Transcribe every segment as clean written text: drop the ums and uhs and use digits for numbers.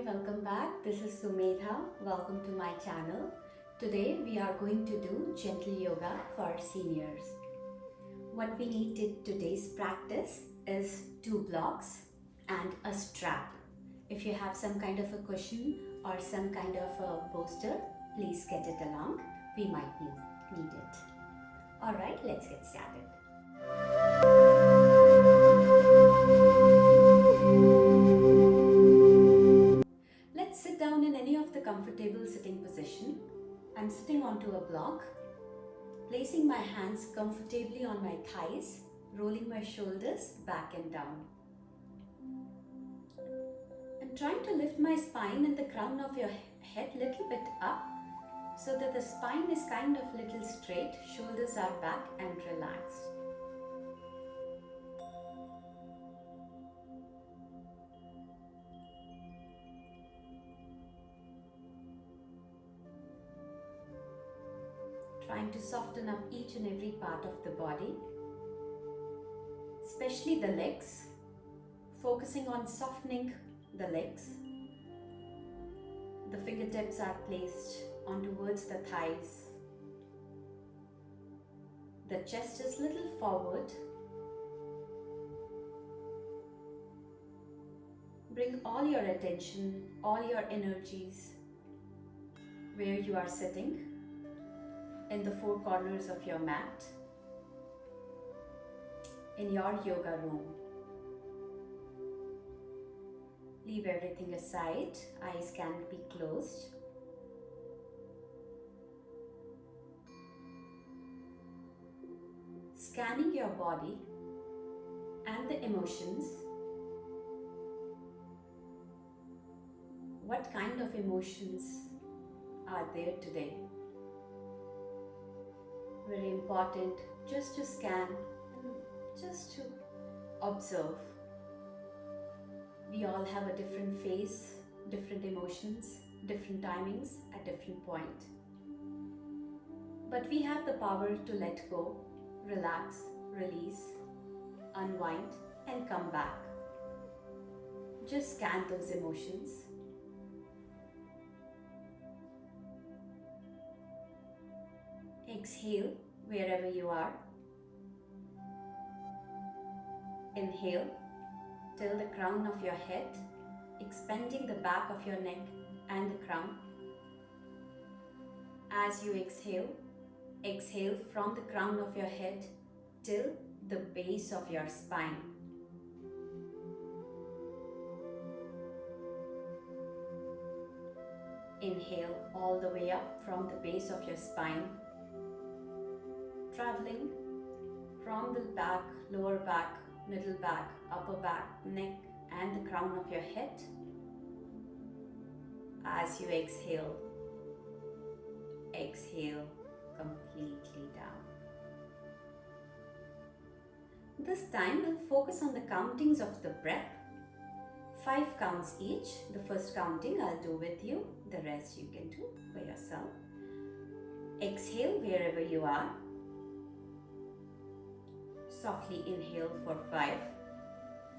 welcome back. This is Sumedha. Welcome to my channel. Today we are going to do gentle yoga for seniors. What we need in today's practice is 2 blocks and a strap. If you have some kind of a cushion or some kind of a bolster, please get it along. We might need it. Alright, let's get started. Let's sit down in any of the comfortable sitting position. I'm sitting onto a block, placing my hands comfortably on my thighs, rolling my shoulders back and down. I'm trying to lift my spine and the crown of your head a little bit up so that the spine is kind of little straight, shoulders are back and relaxed. Trying to soften up each and every part of the body, especially the legs, focusing on softening the legs. The fingertips are placed on towards the thighs. The chest is a little forward. Bring all your attention, all your energies where you are sitting, in the 4 corners of your mat, in your yoga room. Leave everything aside, eyes can be closed. Scanning your body and the emotions. What kind of emotions are there today? Very important just to scan and just to observe. We all have a different face, different emotions, different timings at different point. But we have the power to let go, relax, release, unwind and come back. Just scan those emotions. Exhale wherever you are. Inhale till the crown of your head, expanding the back of your neck and the crown. As you exhale, exhale from the crown of your head till the base of your spine. Inhale all the way up from the base of your spine, traveling from the back, lower back, middle back, upper back, neck and the crown of your head. As you exhale, exhale completely down. This time we'll focus on the countings of the breath. 5 counts each. The first counting I'll do with you, the rest you can do by yourself. Exhale wherever you are. Softly inhale for 5,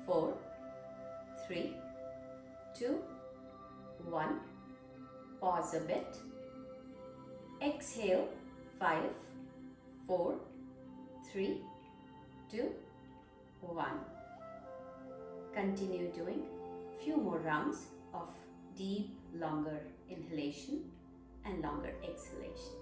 4, 3, 2, 1. Pause a bit. Exhale 5, 4, 3, 2, 1. Continue doing few more rounds of deep, longer inhalation and longer exhalation.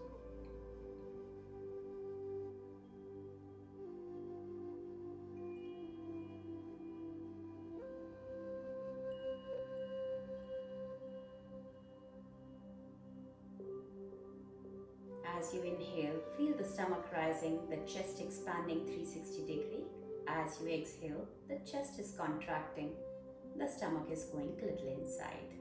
As you inhale, feel the stomach rising, the chest expanding 360 degrees. As you exhale, the chest is contracting, the stomach is going a little inside.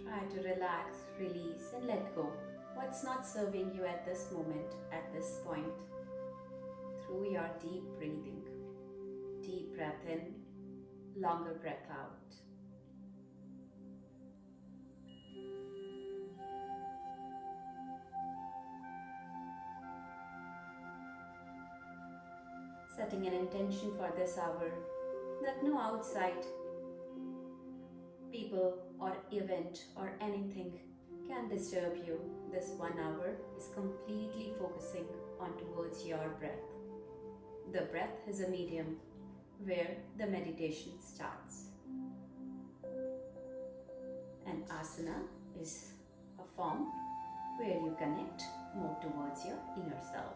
Try to relax, release, and let go what's not serving you at this moment, at this point, through your deep breathing. Deep breath in, longer breath out. Setting an intention for this hour that no outside people or event or anything can disturb you. This 1 hour is completely focusing on towards your breath. The breath is a medium where the meditation starts. And asana is a form where you connect more towards your inner self.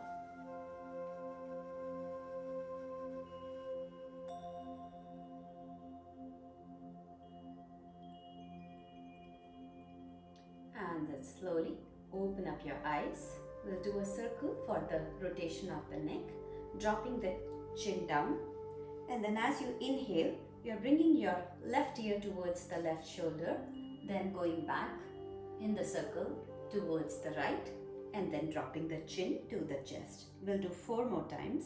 And then slowly open up your eyes. We'll do a circle for the rotation of the neck, dropping the chin down. And then as you inhale, you're bringing your left ear towards the left shoulder, then going back in the circle towards the right, and then dropping the chin to the chest. We'll do 4 more times.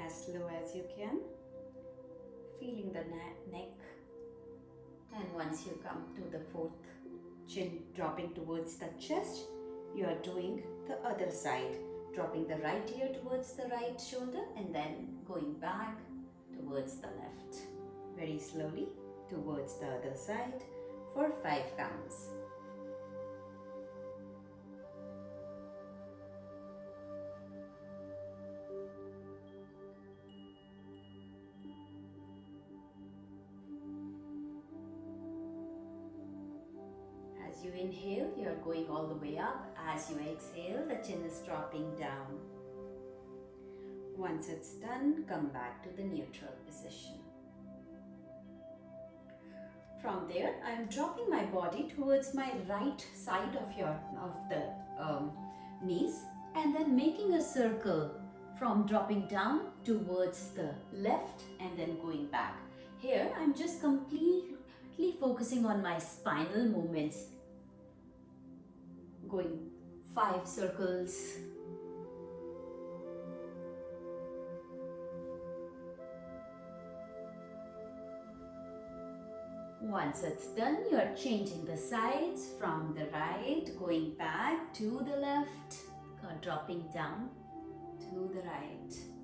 As slow as you can, feeling the neck, and once you come to the 4th chin dropping towards the chest, you are doing the other side, dropping the right ear towards the right shoulder and then going back towards the left, very slowly towards the other side for 5 counts. As you inhale, you are going all the way up. As you exhale, the chin is dropping down. Once it's done, come back to the neutral position. From there, I am dropping my body towards my right side of the knees, and then making a circle from dropping down towards the left and then going back. Here, I'm just completely focusing on my spinal movements, going 5 circles. Once it's done, you are changing the sides from the right, going back to the left, dropping down to the right.